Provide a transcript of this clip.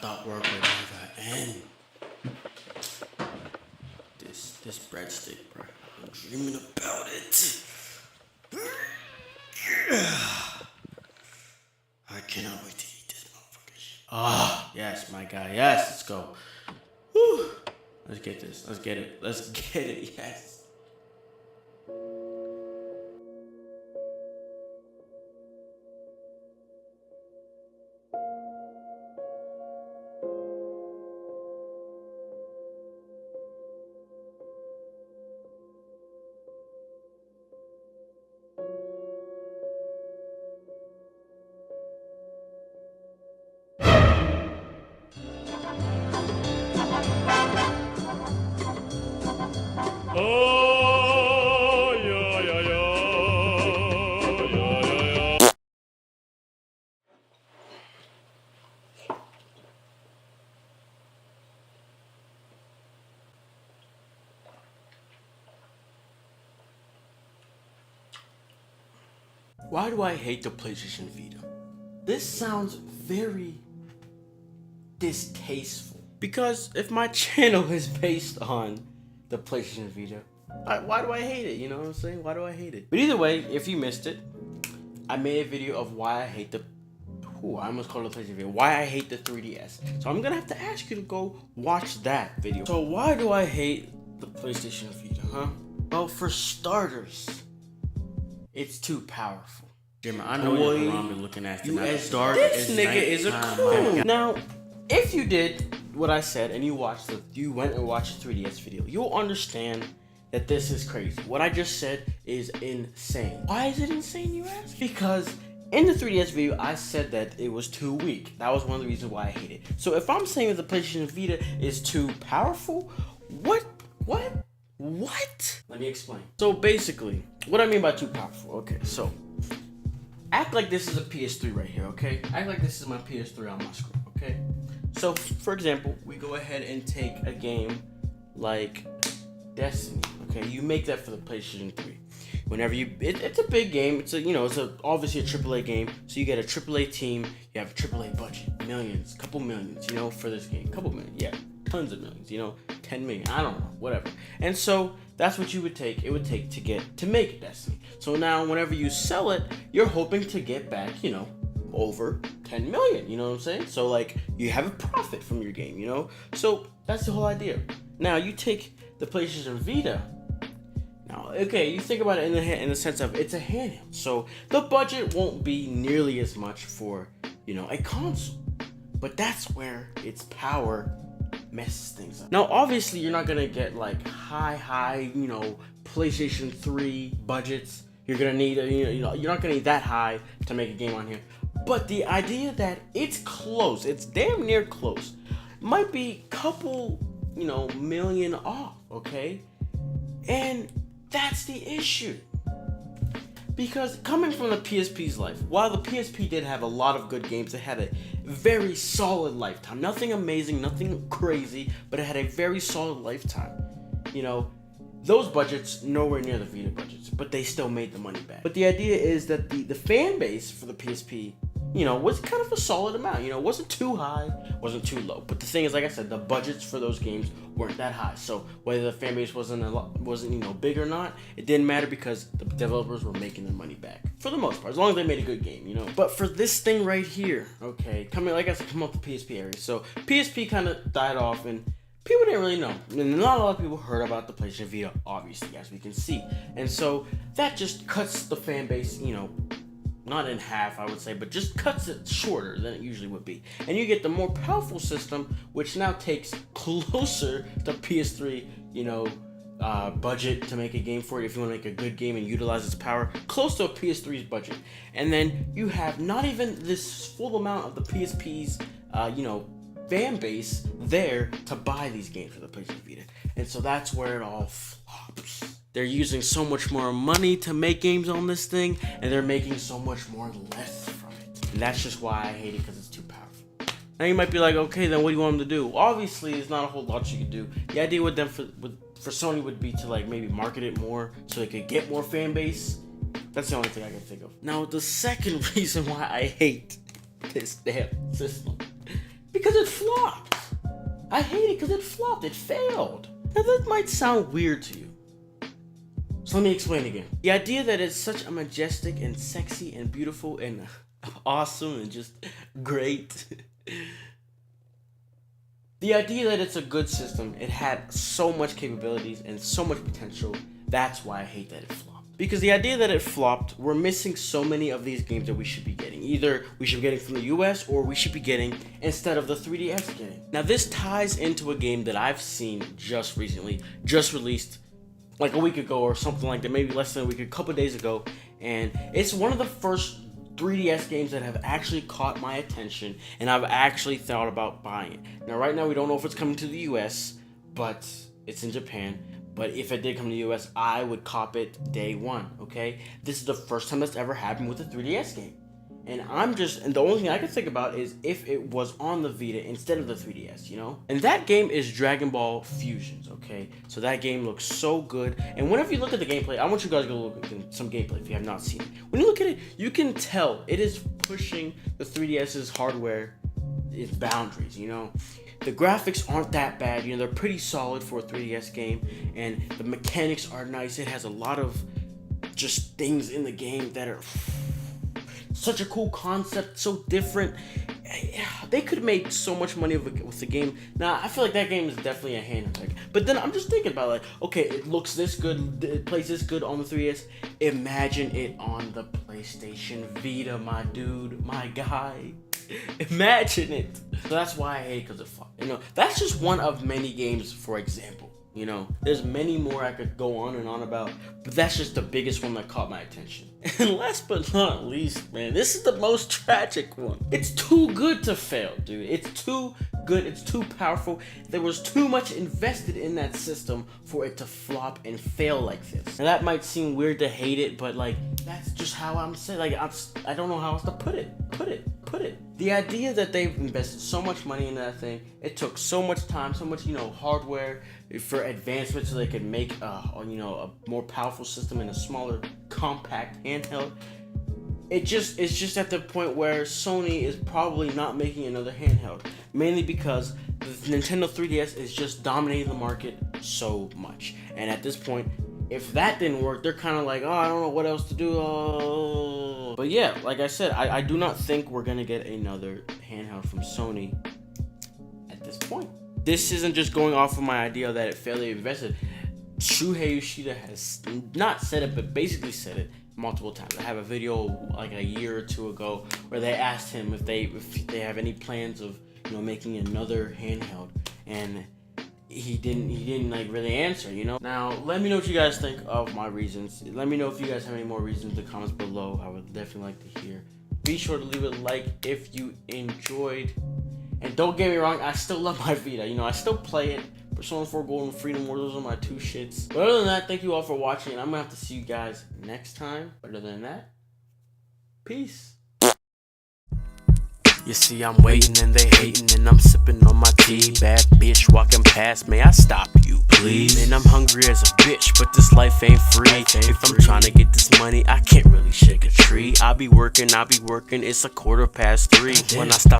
thought work would never end. This breadstick, bro. I'm dreaming about it. I cannot wait to eat this motherfucker shit. Ah, yes, my guy. Yes, let's go. Whew. Let's get this. Let's get it. Let's get it. Yes. Oh, yeah, yeah, yeah, yeah, yeah. Why do I hate the PlayStation Vita? This sounds very distasteful. Because if my channel is based on the PlayStation Vita, why do I hate it? You know what I'm saying? Why do I hate it? But either way, if you missed it, I made a video of why I hate the... I almost called it the PlayStation Vita. Why I hate the 3DS. So I'm gonna have to ask you to go watch that video. So why do I hate the PlayStation Vita, huh? Well, for starters, it's too powerful. Jimmer, I know you're around me looking at you as dark as nigga is a coon. Now, if you did what I said and you went and watched the 3DS video, you'll understand that this is crazy. What I just said is insane. Why is it insane, you ask? Because in the 3DS video, I said that it was too weak. That was one of the reasons why I hate it. So if I'm saying that the PlayStation Vita is too powerful, what? Let me explain. So basically, what I mean by too powerful, okay, so act like this is a PS3 right here, okay? Act like this is my PS3 on my screen, okay? So, for example, we go ahead and take a game like Destiny, okay? You make that for the PlayStation 3. Whenever it's a big game. It's obviously a AAA game. So you get a AAA team. You have a AAA budget, millions, couple millions, for this game, couple million, yeah, tons of millions, 10 million, I don't know, whatever. And so that's what it would take to make Destiny. So now whenever you sell it, you're hoping to get back, over 10 million, you know what I'm saying? So like you have a profit from your game, So that's the whole idea. Now you take the PlayStation Vita. Now, okay, you think about it in the sense of it's a handheld. So the budget won't be nearly as much for, a console. But that's where its power messes things up. Now, obviously, you're not gonna get like high, PlayStation 3 budgets. You're gonna need, you're not gonna need that high to make a game on here. But the idea that it's close, it's damn near close, might be a couple, million off, okay? And that's the issue. Because coming from the PSP's life, while the PSP did have a lot of good games, it had a very solid lifetime. Nothing amazing, nothing crazy, but it had a very solid lifetime. Those budgets, nowhere near the Vita budgets, but they still made the money back. But the idea is that the fan base for the PSP, was kind of a solid amount. Wasn't too high, wasn't too low. But the thing is, like I said, the budgets for those games weren't that high. So whether the fan base wasn't big or not, it didn't matter because the developers were making their money back for the most part, as long as they made a good game, But for this thing right here, okay, coming off the PSP area, so PSP kind of died off and people didn't really know. And not a lot of people heard about the PlayStation Vita, obviously, as we can see. And so that just cuts the fan base, not in half, I would say, but just cuts it shorter than it usually would be. And you get the more powerful system, which now takes closer to PS3, budget to make a game for it. If you want to make a good game and utilize its power, close to a PS3's budget. And then you have not even this full amount of the PSP's, fan base there to buy these games for the PlayStation Vita. And so that's where it all flops. They're using so much more money to make games on this thing, and they're making so much more less from it. And that's just why I hate it, because it's too powerful. Now you might be like, okay, then what do you want them to do? Well, obviously, there's not a whole lot you could do. The idea with them for Sony would be to like maybe market it more so they could get more fan base. That's the only thing I can think of. Now, the second reason why I hate this damn system, Because it flopped. I hate it because it flopped. It failed. Now that might sound weird to you. So let me explain again. The idea that it's such a majestic and sexy and beautiful and awesome and just great. The idea that it's a good system, it had so much capabilities and so much potential, that's why I hate that it flopped. Because the idea that it flopped, we're missing so many of these games that we should be getting. Either we should be getting from the US or we should be getting instead of the 3DS game. Now this ties into a game that I've seen just recently, just released like a week ago or something like that, maybe less than a week, a couple days ago. And it's one of the first 3DS games that have actually caught my attention and I've actually thought about buying it. Now right now we don't know if it's coming to the US, but it's in Japan. But if it did come to the US, I would cop it day one, okay? This is the first time that's ever happened with a 3DS game. And the only thing I can think about is if it was on the Vita instead of the 3DS, you know? And that game is Dragon Ball Fusions, okay? So that game looks so good. And whenever you look at the gameplay, I want you guys to go look at some gameplay if you have not seen it. When you look at it, you can tell it is pushing the 3DS's hardware, its boundaries, you know? The graphics aren't that bad, you know, they're pretty solid for a 3DS game, and the mechanics are nice. It has a lot of just things in the game that are such a cool concept, so different. They could have made so much money with the game. Now, I feel like that game is definitely a handheld. But then I'm just thinking about like, okay, it looks this good, it plays this good on the 3DS. Imagine it on the PlayStation Vita, my dude, my guy. Imagine it. So that's why I hate it, because it flopped. You know, that's just one of many games, for example. You know, there's many more I could go on and on about, but that's just the biggest one that caught my attention. And last but not least, man, this is the most tragic one. It's too good to fail, dude. It's too good. It's too powerful. There was too much invested in that system for it to flop and fail like this. And that might seem weird to hate it, but like, that's just how I'm saying. Like, I don't know how else to put it. The idea that they've invested so much money in that thing, it took so much time, so much, you know, hardware for advancement so they could make, you know, a more powerful system in a smaller, compact handheld. It's just at the point where Sony is probably not making another handheld, mainly because the Nintendo 3DS is just dominating the market so much. And at this point, if that didn't work, they're kind of like, oh, I don't know what else to do. Oh. But yeah, like I said, I do not think we're going to get another handheld from Sony at this point. This isn't just going off of my idea that it fairly invested. Shuhei Yoshida has not said it, but basically said it multiple times. I have a video like a year or two ago where they asked him if they have any plans of, you know, making another handheld, and he didn't like really answer, you know. Now let me know what you guys think of my reasons. Let me know if you guys have any more reasons in the comments below. I would definitely like to hear. Be sure to leave a like if you enjoyed, and don't get me wrong, I still love my Vita. You know, I still play it. Persona 4 Golden Freedom Wars, those are my two shits. But other than that, thank you all for watching, and I'm gonna have to see you guys next time. But other than that, peace. You see, I'm waiting and they hating, and I'm sipping on my tea. Bad bitch walking past, may I stop you, please? And I'm hungry as a bitch, but this life ain't free. If I'm trying to get this money, I can't really shake a tree. I be working, it's a 3:15. When I stop